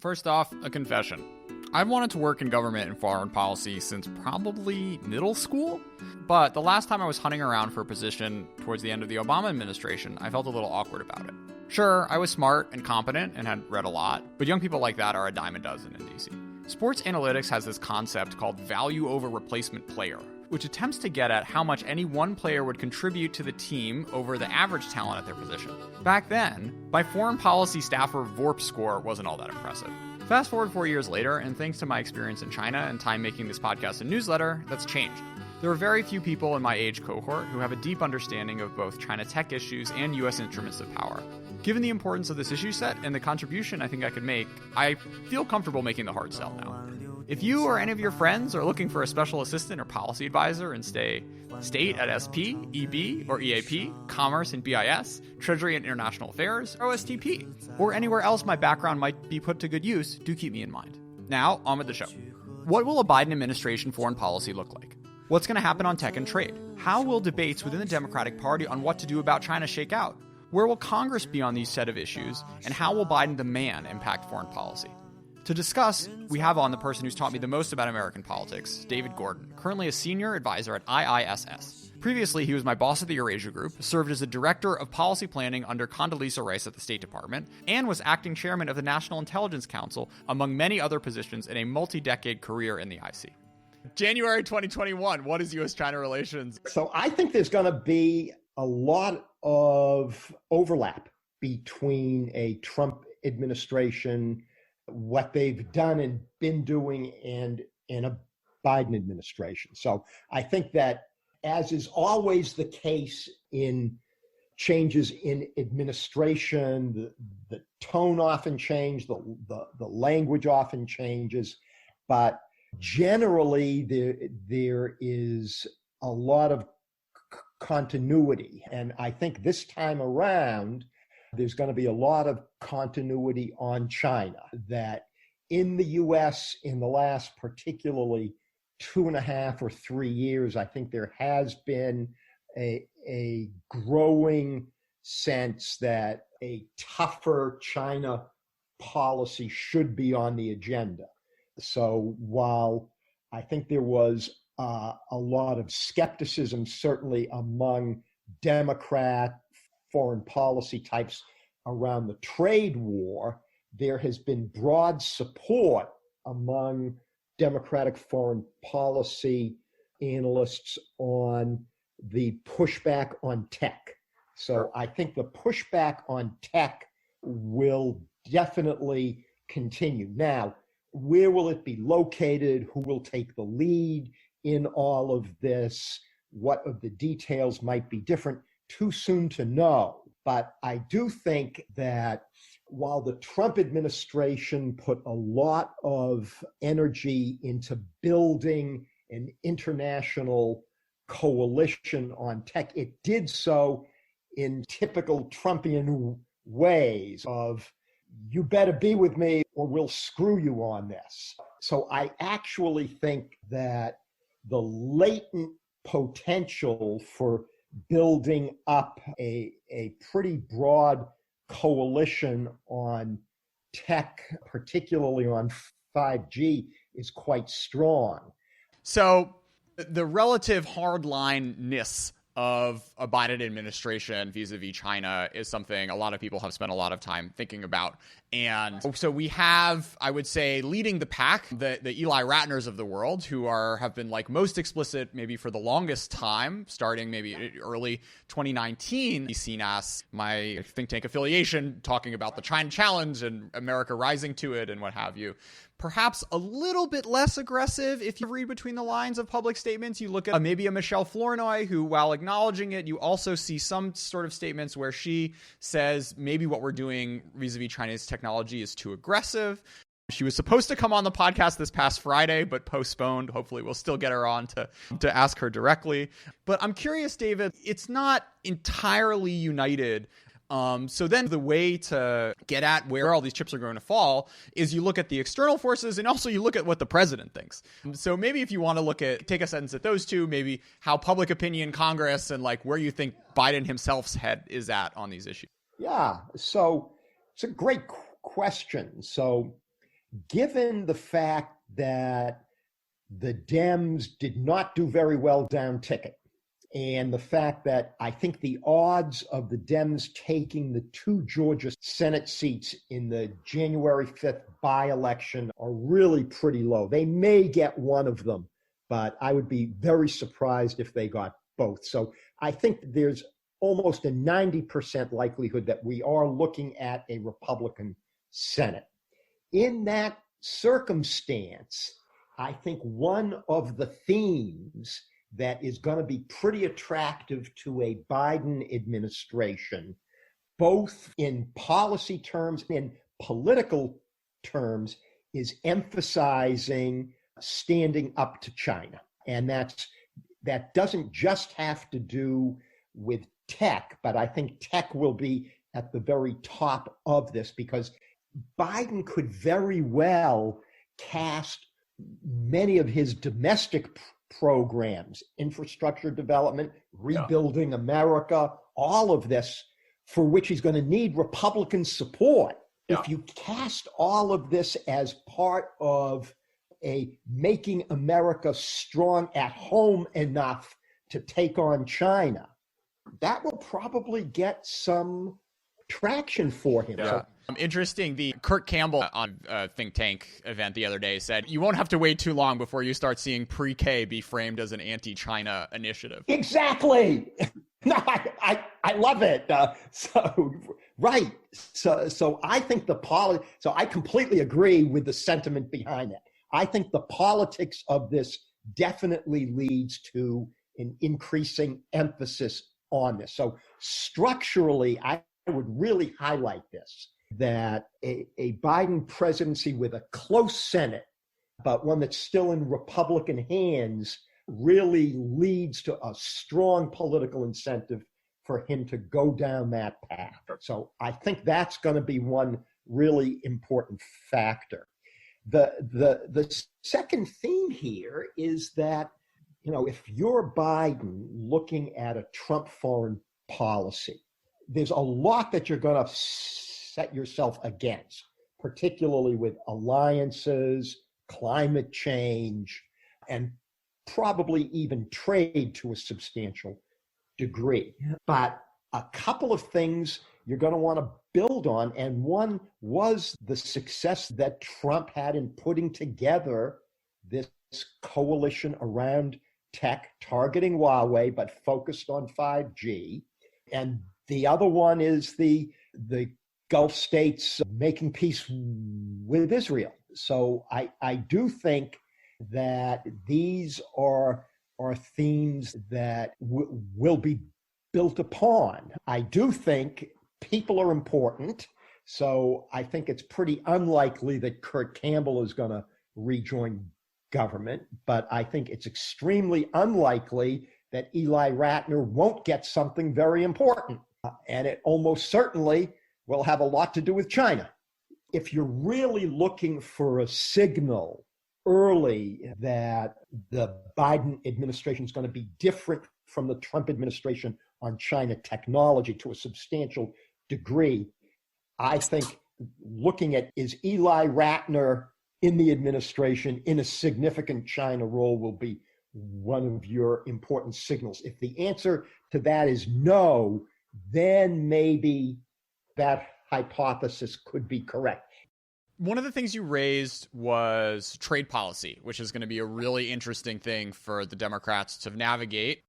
First off, a confession. I've wanted to work in government and foreign policy since probably middle school, but the last time I was hunting around for a position towards the end of the Obama administration, I felt a little awkward about it. Sure, I was smart and competent and had read a lot, but young people like that are a dime a dozen in DC. Sports analytics has this concept called value over replacement player, which attempts to get at how much any one player would contribute to the team over the average talent at their position. Back then, my foreign policy staffer VORP score wasn't all that impressive. Fast forward 4 years later, and thanks to my experience in China and time making this podcast and newsletter, that's changed. There are very few people in my age cohort who have a deep understanding of both China tech issues and U.S. instruments of power. Given the importance of this issue set and the contribution I think I could make, I feel comfortable making the hard sell now. If you or any of your friends are looking for a special assistant or policy advisor in, state at SP, EB, or EAP, Commerce and BIS, Treasury and International Affairs, or OSTP, or anywhere else my background might be put to good use, do keep me in mind. Now, on with the show. What will a Biden administration foreign policy look like? What's going to happen on tech and trade? How will debates within the Democratic Party on what to do about China shake out? Where will Congress be on these set of issues? And how will Biden the man impact foreign policy? To discuss, we have on the person who's taught me the most about American politics, David Gordon, currently a senior advisor at IISS. Previously, he was my boss at the Eurasia Group, served as the director of policy planning under Condoleezza Rice at the State Department, and was acting chairman of the National Intelligence Council, among many other positions in a multi-decade career in the IC. January 2021, what is U.S.-China relations? So I think there's going to be a lot of overlap between a Trump administration, what they've done and been doing, and a Biden administration. So I think that, as is always the case in changes in administration, the tone often changes, the language often changes, but generally there is a lot of continuity. And I think this time around, there's going to be a lot of continuity on China, that in the U.S. in the last particularly 2.5 or 3 years, I think there has been a growing sense that a tougher China policy should be on the agenda. So while I think there was a lot of skepticism, certainly among Democrat foreign policy types around the trade war, there has been broad support among Democratic foreign policy analysts on the pushback on tech. So I think the pushback on tech will definitely continue. Now, where will it be located? Who will take the lead in all of this? What of the details might be different? Too soon to know. But I do think that while the Trump administration put a lot of energy into building an international coalition on tech, it did so in typical Trumpian ways of, you better be with me or we'll screw you on this. So I actually think that the latent potential for building up a pretty broad coalition on tech, particularly on 5G, is quite strong. So the relative hardline-ness of a Biden administration vis-a-vis China is something a lot of people have spent a lot of time thinking about. And so we have, I would say, leading the pack, the Eli Ratners of the world, who have been like most explicit maybe for the longest time, starting maybe early 2019, CNAS, my think tank affiliation, talking about the China challenge and America rising to it and what have you. Perhaps a little bit less aggressive if you read between the lines of public statements. You look at maybe a Michelle Flournoy, who, while acknowledging it, you also see some sort of statements where she says maybe what we're doing vis-a-vis Chinese technology is too aggressive. She was supposed to come on the podcast this past Friday, but postponed. Hopefully we'll still get her on to ask her directly. But I'm curious, David, it's not entirely united. So then the way to get at where all these chips are going to fall is you look at the external forces and also you look at what the president thinks. So maybe if you want to take a sentence at those two, maybe how public opinion, Congress, and like where you think Biden himself's head is at on these issues. Yeah, so it's a great question. So given the fact that the Dems did not do very well down ticket, and the fact that I think the odds of the Dems taking the 2 Georgia Senate seats in the January 5th by-election are really pretty low. They may get one of them, but I would be very surprised if they got both. So I think there's almost a 90% likelihood that we are looking at a Republican Senate. In that circumstance, I think one of the themes that is going to be pretty attractive to a Biden administration, both in policy terms and political terms, is emphasizing standing up to China. And that doesn't just have to do with tech, but I think tech will be at the very top of this, because Biden could very well cast many of his domestic programs, infrastructure development, rebuilding America, all of this, for which he's going to need Republican support. If you cast all of this as part of a making America strong at home enough to take on China, that will probably get some traction for him. So, interesting. The Kurt Campbell on a think tank event the other day said, you won't have to wait too long before you start seeing pre-K be framed as an anti-China initiative. Exactly. No, I love it. Right. So I think so I completely agree with the sentiment behind it. I think the politics of this definitely leads to an increasing emphasis on this. So structurally, I would really highlight this, that a Biden presidency with a close Senate, but one that's still in Republican hands, really leads to a strong political incentive for him to go down that path. So I think that's going to be one really important factor. The second theme here is that, if you're Biden looking at a Trump foreign policy, there's a lot that you're going to set yourself against, particularly with alliances, climate change, and probably even trade to a substantial degree. But a couple of things you're going to want to build on, and one was the success that Trump had in putting together this coalition around tech, targeting Huawei, but focused on 5G. And the other one is the Gulf states making peace with Israel. So I do think that these are themes that will be built upon. I do think people are important. So I think it's pretty unlikely that Kurt Campbell is going to rejoin government, but I think it's extremely unlikely that Eli Ratner won't get something very important. And it almost certainly will have a lot to do with China. If you're really looking for a signal early that the Biden administration is going to be different from the Trump administration on China technology to a substantial degree, I think looking at, is Eli Ratner in the administration in a significant China role, will be one of your important signals. If the answer to that is no, then maybe that hypothesis could be correct. One of the things you raised was trade policy, which is going to be a really interesting thing for the Democrats to navigate.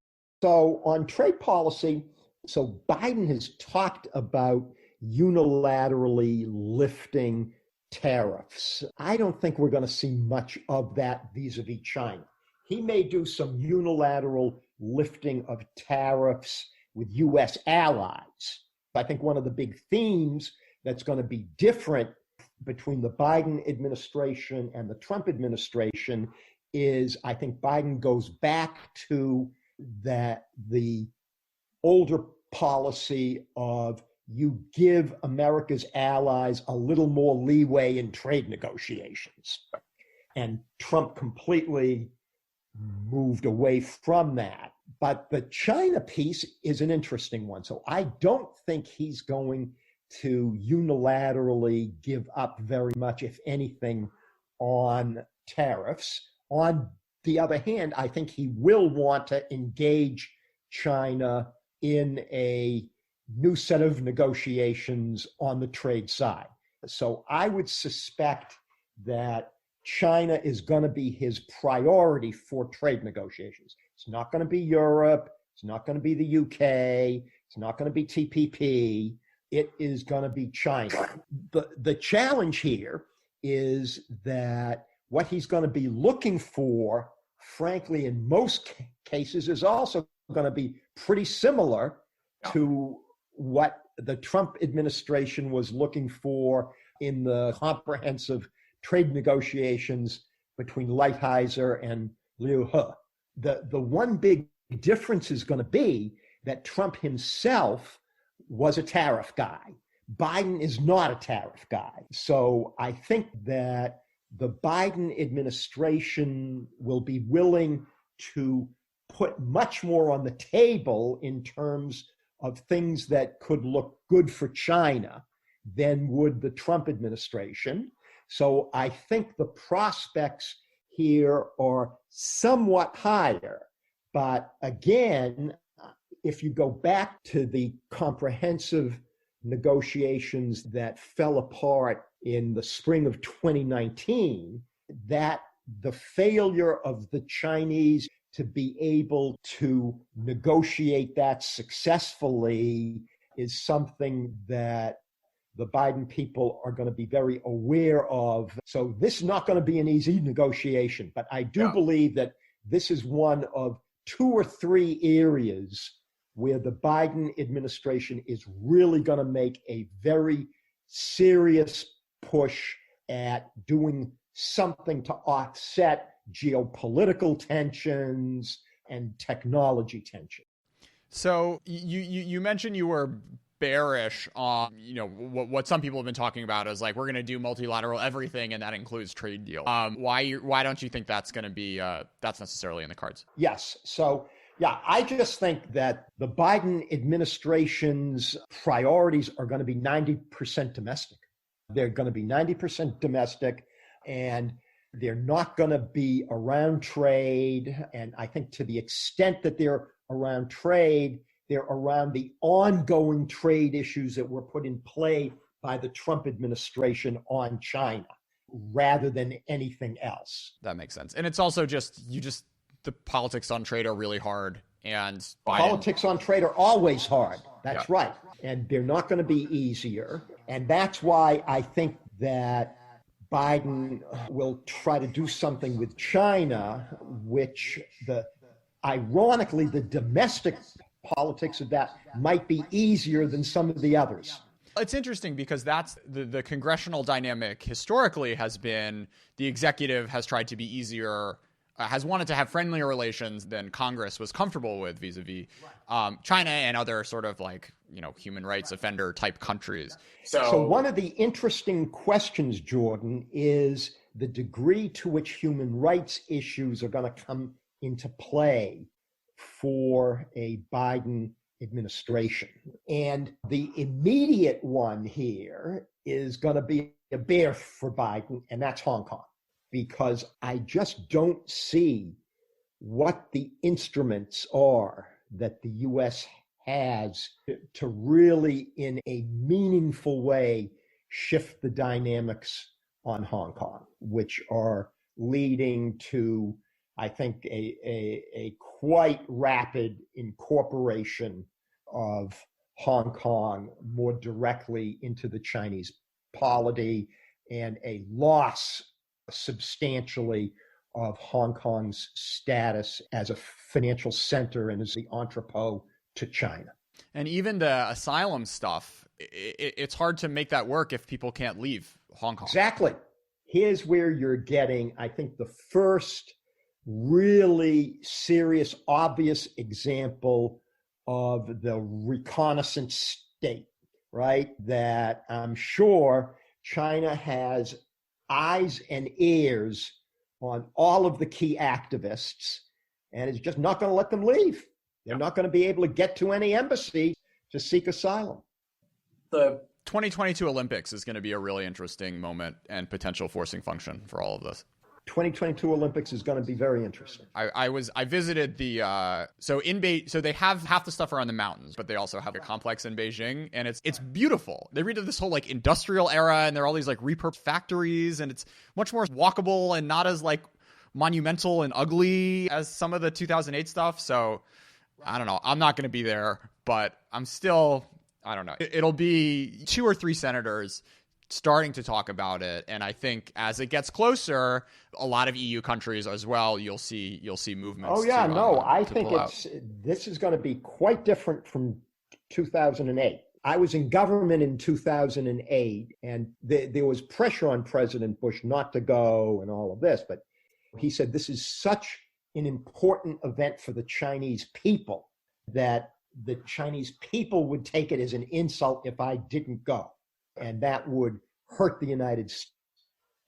So on trade policy, so Biden has talked about unilaterally lifting tariffs. I don't think we're going to see much of that vis-a-vis China. He may do some unilateral lifting of tariffs with U.S. allies. I think one of the big themes that's going to be different between the Biden administration and the Trump administration is, I think Biden goes back to the older policy of you give America's allies a little more leeway in trade negotiations. And Trump completely moved away from that. But the China piece is an interesting one. So I don't think he's going to unilaterally give up very much, if anything, on tariffs. On the other hand, I think he will want to engage China in a new set of negotiations on the trade side. So I would suspect that China is going to be his priority for trade negotiations. It's not going to be Europe. It's not going to be the UK. It's not going to be TPP. It is going to be China. The challenge here is that what he's going to be looking for, frankly, in most cases, is also going to be pretty similar to what the Trump administration was looking for in the comprehensive trade negotiations between Lighthizer and Liu He. The one big difference is going to be that Trump himself was a tariff guy. Biden is not a tariff guy. So I think that the Biden administration will be willing to put much more on the table in terms of things that could look good for China than would the Trump administration. So I think the prospects here are somewhat higher. But again, if you go back to the comprehensive negotiations that fell apart in the spring of 2019, that the failure of the Chinese to be able to negotiate that successfully is something that the Biden people are going to be very aware of. So this is not going to be an easy negotiation, but I do believe that this is one of 2 or 3 areas where the Biden administration is really going to make a very serious push at doing something to offset geopolitical tensions and technology tension. So you mentioned you were bearish on, what some people have been talking about as like, we're going to do multilateral everything, and that includes trade deals. Why don't you think that's going to be that's necessarily in the cards? Yes. So yeah, I just think that the Biden administration's priorities are going to be 90% domestic. They're going to be 90% domestic, and they're not going to be around trade. And I think to the extent that they're around trade, they're around the ongoing trade issues that were put in play by the Trump administration on China, rather than anything else. That makes sense. And it's also the politics on trade are really hard. And Biden... Politics on trade are always hard. That's right. And they're not going to be easier. And that's why I think that Biden will try to do something with China, which ironically, the domestic politics of that might be easier than some of the others. It's interesting because that's the congressional dynamic historically has been the executive has tried to be easier, has wanted to have friendlier relations than Congress was comfortable with vis-a-vis China and other sort of human rights offender type countries. So one of the interesting questions, Jordan, is the degree to which human rights issues are going to come into play for a Biden administration. And the immediate one here is going to be a bear for Biden, and that's Hong Kong, because I just don't see what the instruments are that the U.S. has to really, in a meaningful way, shift the dynamics on Hong Kong, which are leading to, I think, a quite rapid incorporation of Hong Kong more directly into the Chinese polity, and a loss substantially of Hong Kong's status as a financial center and as the entrepot to China. And even the asylum stuff, it's hard to make that work if people can't leave Hong Kong. Exactly. Here's where you're getting, I think, the first really serious, obvious example of the reconnaissance state, right? That I'm sure China has eyes and ears on all of the key activists, and is just not going to let them leave. They're not going to be able to get to any embassy to seek asylum. The 2022 Olympics is going to be a really interesting moment and potential forcing function for all of this. 2022 Olympics is going to be very interesting. I visited the so they have half the stuff around the mountains, but they also have a complex in Beijing, and it's beautiful. They read of this whole like industrial era, and there are all these like repurposed factories, and it's much more walkable and not as like monumental and ugly as some of the 2008 stuff. So I don't know. I'm not going to be there, but I'm still, I don't know. It'll be 2 or 3 senators starting to talk about it, and I think as it gets closer, a lot of EU countries as well, you'll see movements. Oh yeah, I think this is going to be quite different from 2008. I was in government in 2008, and there was pressure on President Bush not to go and all of this, but he said this is such an important event for the Chinese people that the Chinese people would take it as an insult if I didn't go. And that would hurt the United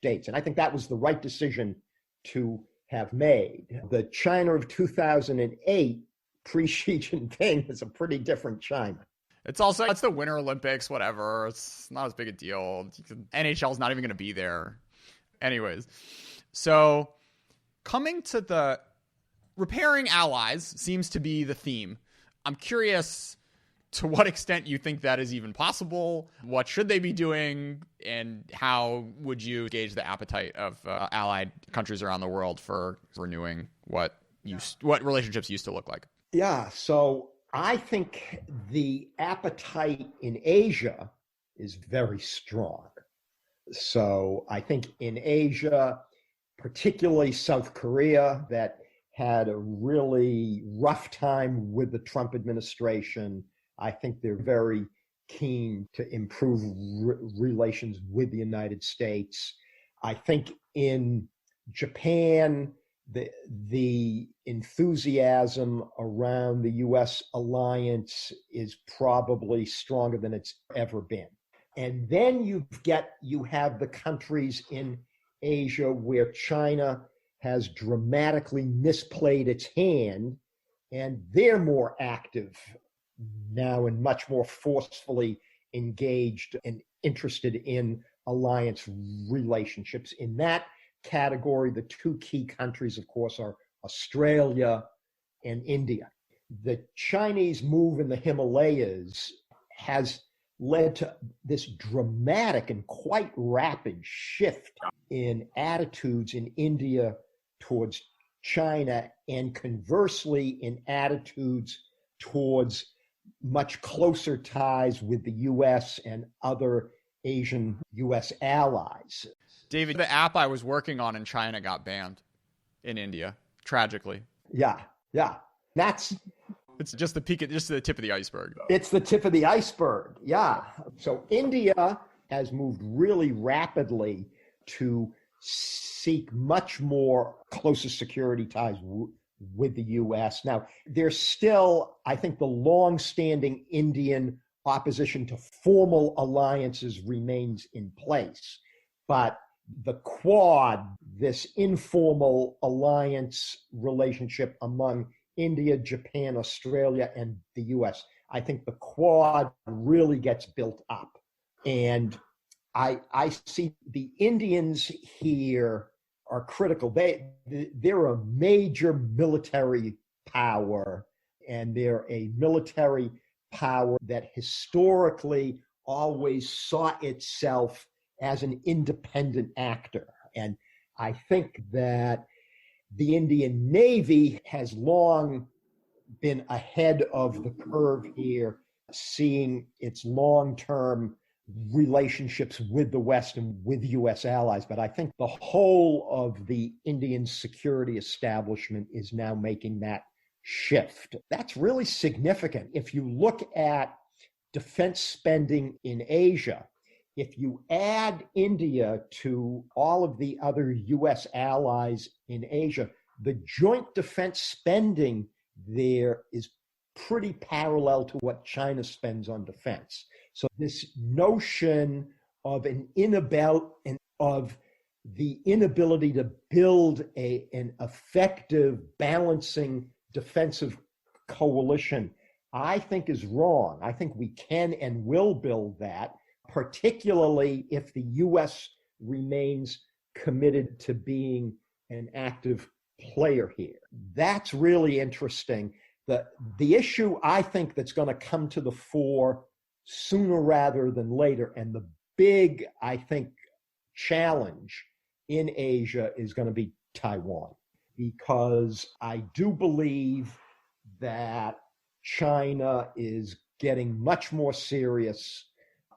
States. And I think that was the right decision to have made. The China of 2008, pre-Xi Jinping, is a pretty different China. It's the Winter Olympics, whatever. It's not as big a deal. NHL's not even going to be there. Anyways, so coming to the repairing allies seems to be the theme. I'm curious to what extent you think that is even possible. What should they be doing? And how would you gauge the appetite of allied countries around the world for renewing what relationships used to look like? Yeah, so I think the appetite in Asia is very strong. So I think in Asia, particularly South Korea, that had a really rough time with the Trump administration, I think they're very keen to improve relations with the United States. I think in Japan, the enthusiasm around the U.S. alliance is probably stronger than it's ever been. And then you have the countries in Asia where China has dramatically misplayed its hand, and they're more active now and much more forcefully engaged and interested in alliance relationships. In that category, the 2 key countries, of course, are Australia and India. The Chinese move in the Himalayas has led to this dramatic and quite rapid shift in attitudes in India towards China, and conversely in attitudes towards much closer ties with the U.S. and other Asian U.S. allies. David, the app I was working on in China got banned in India, tragically. Yeah. It's just the tip of the iceberg. It's the tip of the iceberg, yeah. So India has moved really rapidly to seek much more closer security ties with the U.S. Now, there's still, I think, the long-standing Indian opposition to formal alliances remains in place. But the Quad, this informal alliance relationship among India, Japan, Australia, and the U.S., I think the Quad really gets built up. And I see the Indians here are critical. They're a major military power, and they're a military power that historically always saw itself as an independent actor. And I think that the Indian Navy has long been ahead of the curve here, seeing its long-term relationships with the West and with U.S. allies. But I think the whole of the Indian security establishment is now making that shift. That's really significant. If you look at defense spending in Asia, if you add India to all of the other U.S. allies in Asia, the joint defense spending there is pretty parallel to what China spends on defense. So this notion of the inability to build an effective, balancing defensive coalition, I think is wrong. I think we can and will build that. particularly if the U.S. remains committed to being an active player here. That's really interesting. The issue I think that's going to come to the fore sooner rather than later, and the big, I think, challenge in Asia is going to be Taiwan, because I do believe that China is getting much more serious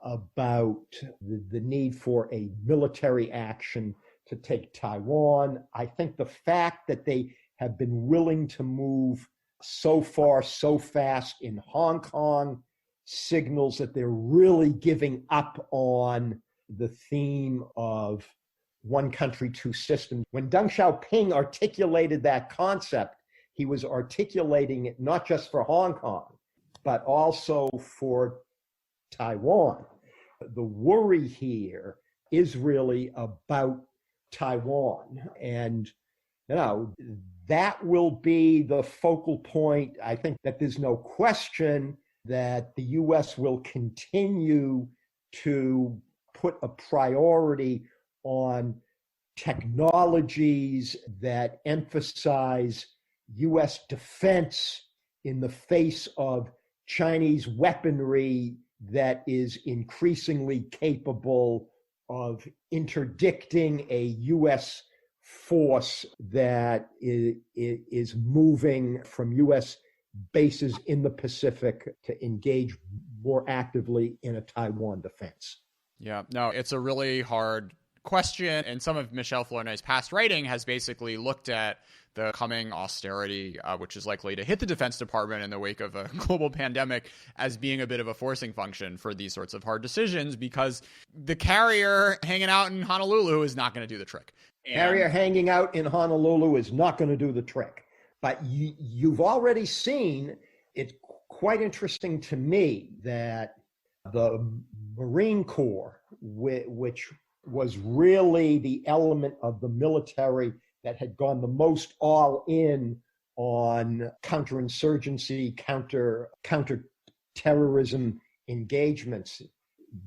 about the need for a military action to take Taiwan. I think the fact that they have been willing to move so far, so fast in Hong Kong signals that they're really giving up on the theme of one country, two systems. When Deng Xiaoping articulated that concept, he was articulating it not just for Hong Kong, but also for Taiwan. The worry here is really about Taiwan. And, that will be the focal point. I think that there's no question that the U.S. will continue to put a priority on technologies that emphasize U.S. defense in the face of Chinese weaponry that is increasingly capable of interdicting a U.S. force that is moving from U.S. bases in the Pacific to engage more actively in a Taiwan defense. Yeah, no, it's a really hard question. And some of Michel Flournay's past writing has basically looked at the coming austerity, which is likely to hit the Defense Department in the wake of a global pandemic, as being a bit of a forcing function for these sorts of hard decisions, because the carrier hanging out in Honolulu is not going to do the trick. Carrier hanging out in Honolulu is not going to do the trick. But you've already seen, it's quite interesting to me that the Marine Corps, which was really the element of the military that had gone the most all in on counterinsurgency, counter-terrorism engagements.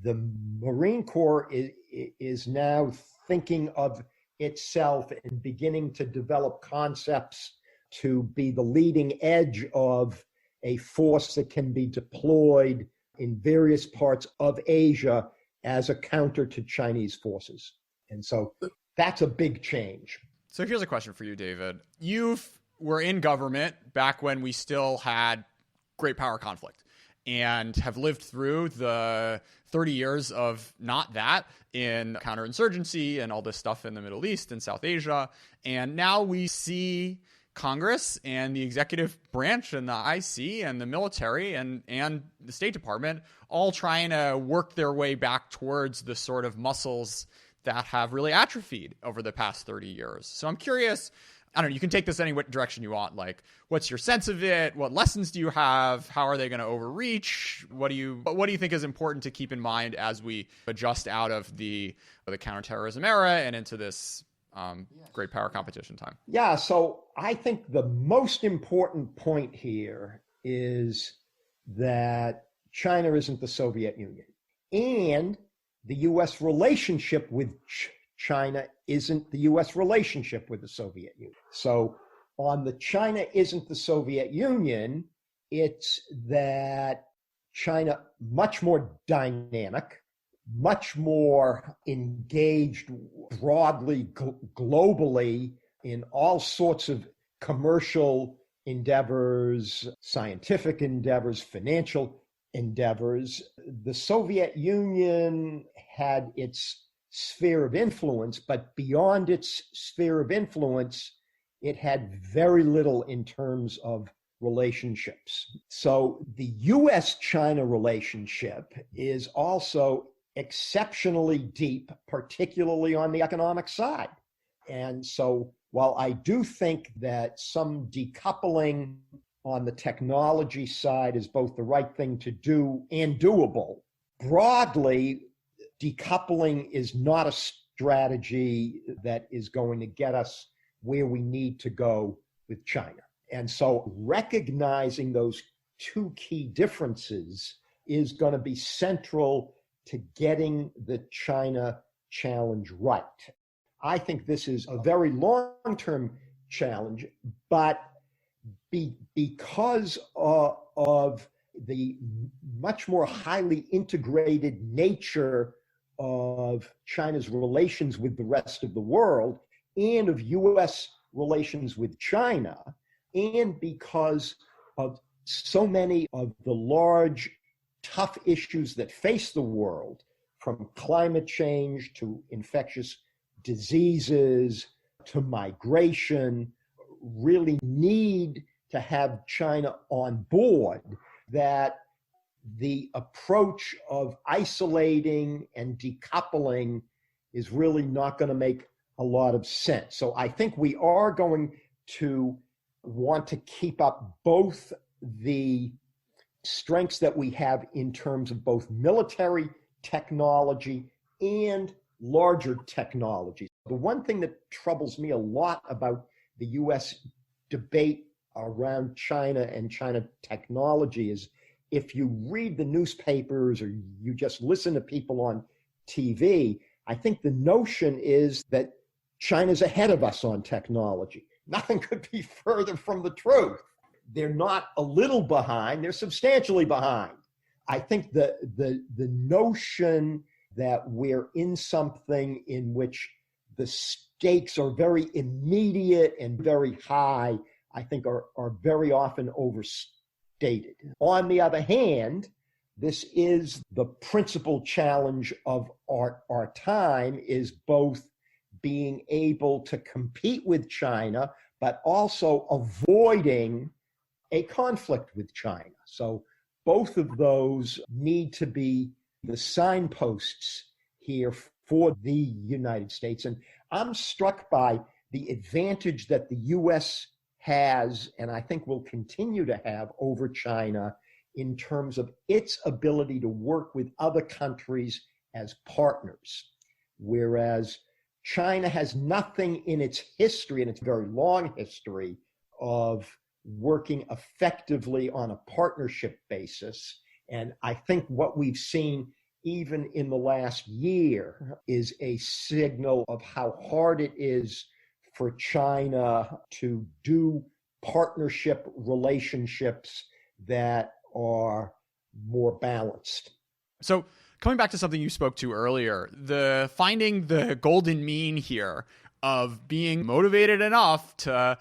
The Marine Corps is now thinking of itself and beginning to develop concepts to be the leading edge of a force that can be deployed in various parts of Asia as a counter to Chinese forces. And so that's a big change. So here's a question for you, David. You were in government back when we still had great power conflict, and have lived through the 30 years of not that in counterinsurgency and all this stuff in the Middle East and South Asia. And now we see Congress and the executive branch and the IC and the military and the State Department all trying to work their way back towards the sort of muscles that have really atrophied over the past 30 years. So I'm curious, I don't know, you can take this any direction you want. Like, what's your sense of it? What lessons do you have? How are they going to overreach? What do you think is important to keep in mind as we adjust out of the counterterrorism era and into this great power competition time? Yeah, so I think the most important point here is that China isn't the Soviet Union, and the U.S. relationship with China isn't the U.S. relationship with the Soviet Union. So on the China isn't the Soviet Union, it's that China much more dynamic, much more engaged broadly, globally in all sorts of commercial endeavors, scientific endeavors, financial endeavors. The Soviet Union had its sphere of influence, but beyond its sphere of influence, it had very little in terms of relationships. So the U.S.-China relationship is also exceptionally deep, particularly on the economic side. And so while I do think that some decoupling on the technology side is both the right thing to do and doable, broadly, decoupling is not a strategy that is going to get us where we need to go with China. And so recognizing those two key differences is going to be central to getting the China challenge right. I think this is a very long-term challenge, but because of the much more highly integrated nature of China's relations with the rest of the world and of U.S. relations with China, and because of so many of the large, tough issues that face the world, from climate change to infectious diseases to migration, really need to have China on board, that the approach of isolating and decoupling is really not going to make a lot of sense. So I think we are going to want to keep up both the strengths that we have in terms of both military technology and larger technologies. The one thing that troubles me a lot about the U.S. debate around China and China technology is, if you read the newspapers or you just listen to people on TV, I think the notion is that China's ahead of us on technology. Nothing could be further from the truth. They're not a little behind, they're substantially behind. I think the notion that we're in something in which the stakes are very immediate and very high, I think are very often overstated. On the other hand, this is the principal challenge of our time, is both being able to compete with China, but also avoiding a conflict with China. So both of those need to be the signposts here for the United States. And I'm struck by the advantage that the U.S. has, and I think will continue to have, over China in terms of its ability to work with other countries as partners. Whereas China has nothing in its history, in its very long history, of working effectively on a partnership basis. And I think what we've seen even in the last year is a signal of how hard it is for China to do partnership relationships that are more balanced. So coming back to something you spoke to earlier, the finding the golden mean here of being motivated enough to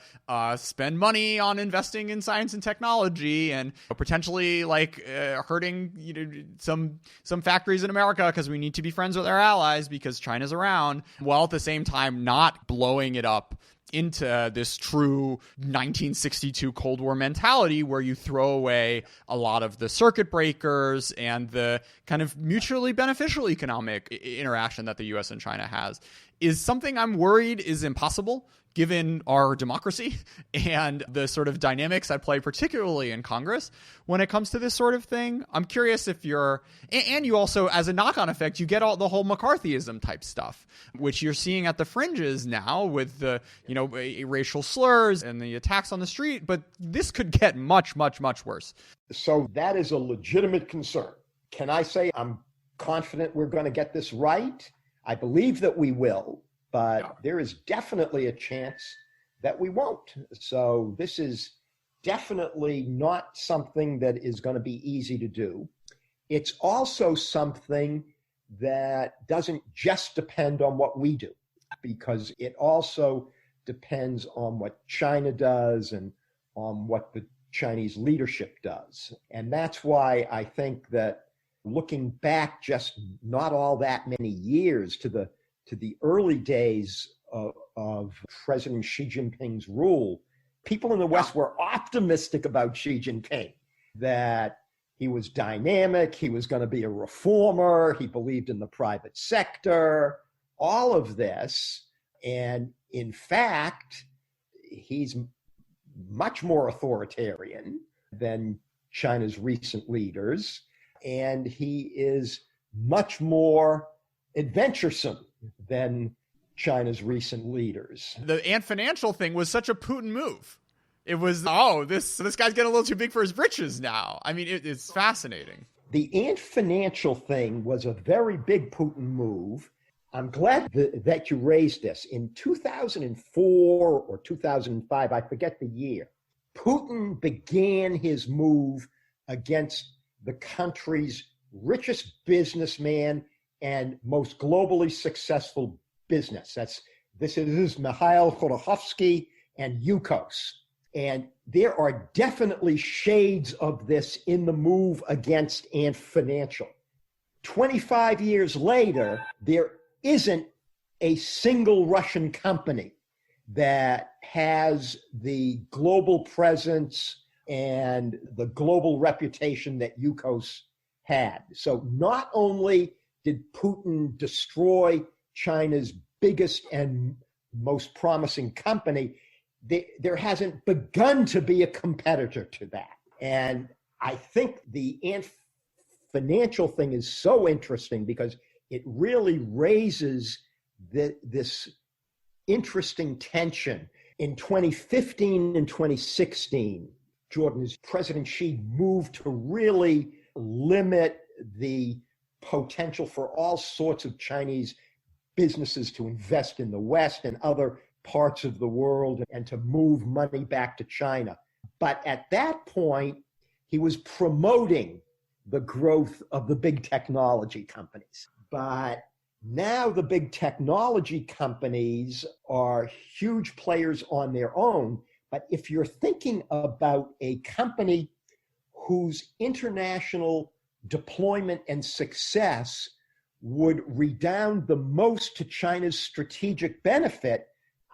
spend money on investing in science and technology, and potentially hurting some factories in America because we need to be friends with our allies because China's around, while at the same time not blowing it up into this true 1962 Cold War mentality where you throw away a lot of the circuit breakers and the kind of mutually beneficial economic interaction that the US and China has, is something I'm worried is impossible given our democracy and the sort of dynamics at play, particularly in Congress, when it comes to this sort of thing. I'm curious if you're, and you also, as a knock-on effect, you get all the whole McCarthyism type stuff, which you're seeing at the fringes now with the, racial slurs and the attacks on the street, but this could get much, much, much worse. So that is a legitimate concern. Can I say I'm confident we're going to get this right? I believe that we will, but there is definitely a chance that we won't. So this is definitely not something that is going to be easy to do. It's also something that doesn't just depend on what we do, because it also depends on what China does and on what the Chinese leadership does. And that's why I think that looking back just not all that many years to the early days of President Xi Jinping's rule, people in the West were optimistic about Xi Jinping, that he was dynamic, he was going to be a reformer, he believed in the private sector, all of this. And in fact, he's much more authoritarian than China's recent leaders, and he is much more adventuresome than China's recent leaders. The Ant Financial thing was such a Putin move. It was, this guy's getting a little too big for his britches now. I mean, it's fascinating. The Ant Financial thing was a very big Putin move. I'm glad that you raised this. In 2004 or 2005, I forget the year, Putin began his move against the country's richest businessman and most globally successful business. This is Mikhail Khodorkovsky and Yukos. And there are definitely shades of this in the move against Ant Financial. 25 years later, there isn't a single Russian company that has the global presence and the global reputation that Yukos had. So not only did Putin destroy China's biggest and most promising company, there hasn't begun to be a competitor to that. And I think the Ant Financial thing is so interesting because it really raises this interesting tension. In 2015 and 2016, Jordan, President Xi moved to really limit the potential for all sorts of Chinese businesses to invest in the West and other parts of the world and to move money back to China. But at that point, he was promoting the growth of the big technology companies. But now the big technology companies are huge players on their own. But if you're thinking about a company whose international deployment and success would redound the most to China's strategic benefit,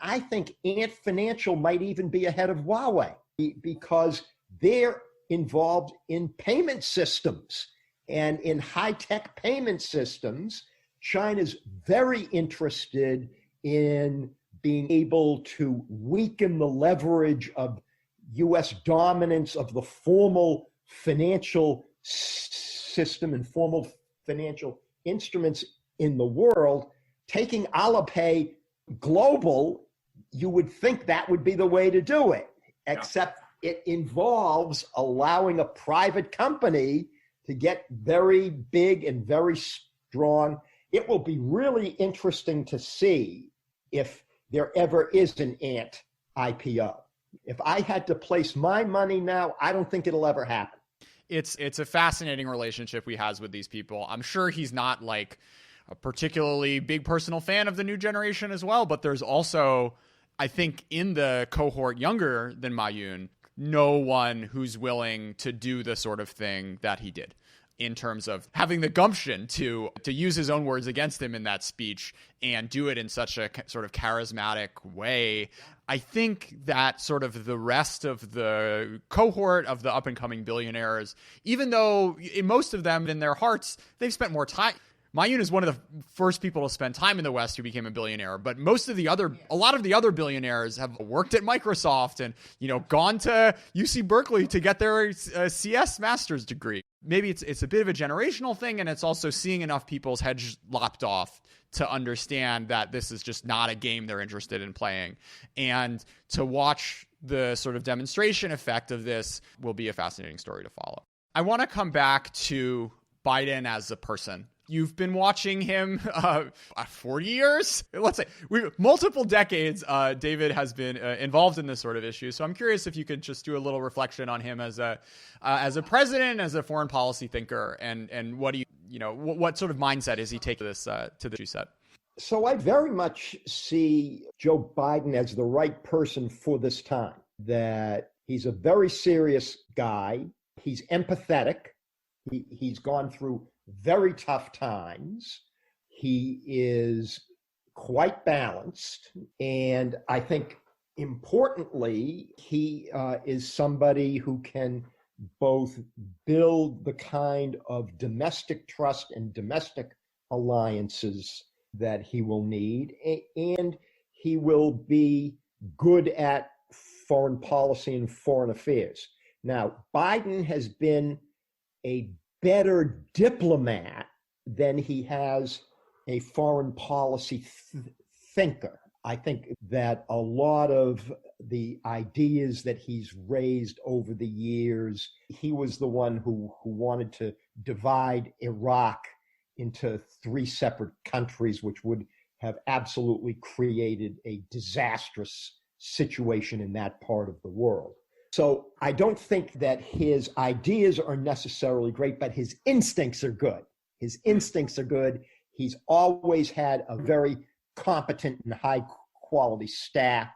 I think Ant Financial might even be ahead of Huawei because they're involved in payment systems. And in high-tech payment systems, China's very interested in being able to weaken the leverage of U.S. dominance of the formal financial system and formal financial instruments in the world. Taking Alipay global, you would think that would be the way to do it, except it involves allowing a private company to get very big and very strong. It will be really interesting to see if there ever is an Ant IPO. If I had to place my money now, I don't think it'll ever happen. It's a fascinating relationship he has with these people. I'm sure he's not like a particularly big personal fan of the new generation as well, but there's also, I think, in the cohort younger than Ma Yun, no one who's willing to do the sort of thing that he did in terms of having the gumption to use his own words against him in that speech and do it in such a sort of charismatic way. I think that sort of the rest of the cohort of the up-and-coming billionaires, even though most of them in their hearts, they've spent more time. Ma Yun is one of the first people to spend time in the West who became a billionaire, but a lot of the other billionaires have worked at Microsoft and, gone to UC Berkeley to get their CS master's degree. Maybe it's a bit of a generational thing, and it's also seeing enough people's heads lopped off to understand that this is just not a game they're interested in playing. And to watch the sort of demonstration effect of this will be a fascinating story to follow. I want to come back to Biden as a person. You've been watching him 40 years, let's say, multiple decades. David has been involved in this sort of issue. So I'm curious if you could just do a little reflection on him as a president, as a foreign policy thinker, and what what sort of mindset is he taking this to the issue set? So I very much see Joe Biden as the right person for this time, that he's a very serious guy. He's empathetic. He's gone through very tough times. He is quite balanced. And I think importantly, he is somebody who can both build the kind of domestic trust and domestic alliances that he will need, and he will be good at foreign policy and foreign affairs. Now, Biden has been a better diplomat than he has a foreign policy thinker. I think that a lot of the ideas that he's raised over the years, he was the one who wanted to divide Iraq into three separate countries, which would have absolutely created a disastrous situation in that part of the world. So I don't think that his ideas are necessarily great, but his instincts are good. His instincts are good. He's always had a very competent and high quality staff.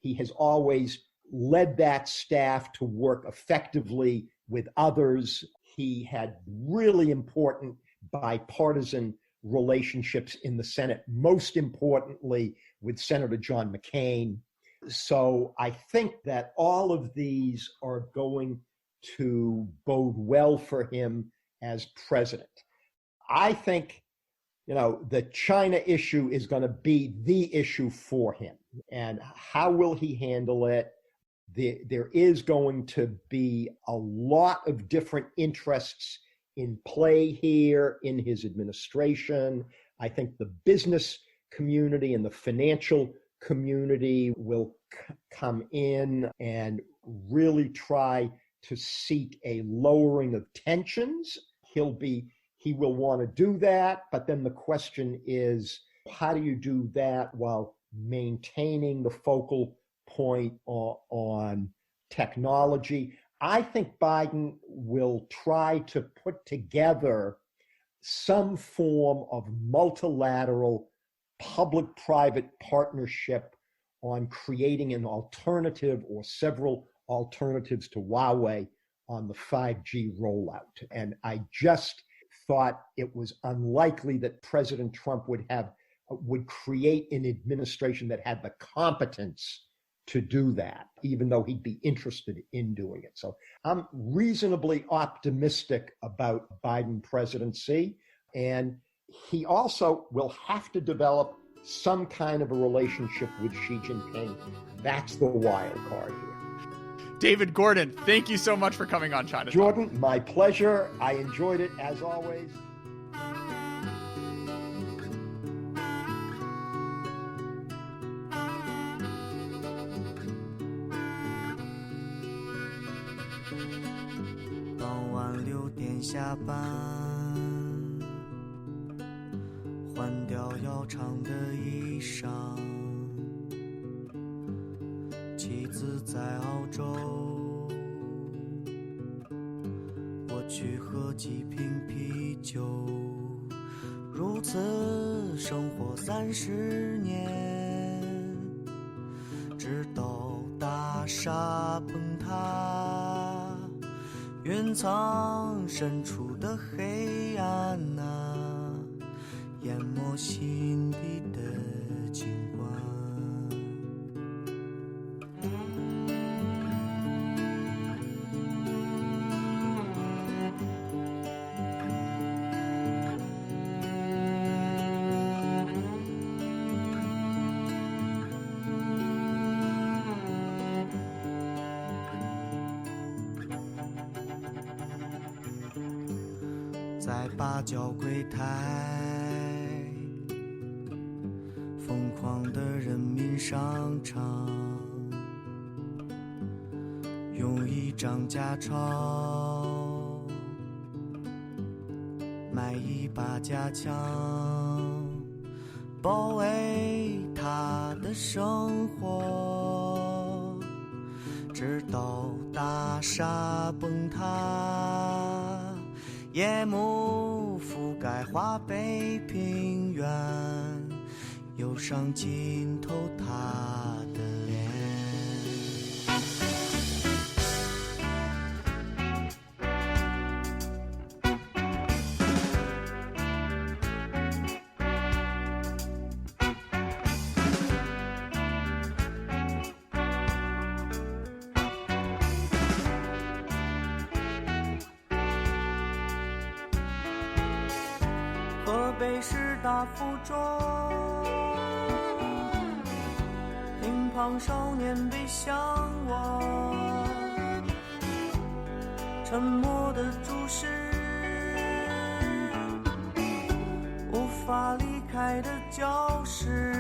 He has always led that staff to work effectively with others. He had really important bipartisan relationships in the Senate, most importantly with Senator John McCain. So I think that all of these are going to bode well for him as president. I think, the China issue is going to be the issue for him. And how will he handle it? There is going to be a lot of different interests in play here in his administration. I think the business community and the financial community will come in and really try to seek a lowering of tensions. He will want to do that, but then the question is, how do you do that while maintaining the focal point on technology? I think Biden will try to put together some form of multilateral public-private partnership on creating an alternative or several alternatives to Huawei on the 5G rollout. And I just thought it was unlikely that President Trump would create an administration that had the competence to do that, even though he'd be interested in doing it. So I'm reasonably optimistic about Biden presidency. And he also will have to develop some kind of a relationship with Xi Jinping. That's the wild card here. David Gordon, thank you so much for coming on China Talk. Jordan, my pleasure. I enjoyed it as always.傍晚6点下班，换掉要长的衣裳，妻子在澳洲，我去喝几瓶啤酒，如此生活30年，直到大厦崩塌，云层深处的黑暗啊，淹没心底的景观。在八角柜台，疯狂的人民商场，用1张假钞买1把假枪，包围他的生活，直到大厦崩塌，夜幕覆盖华北平原，忧伤浸透他的脸。河北师大附中，乒乓少年背向我，沉默的注视，无法离开的教室，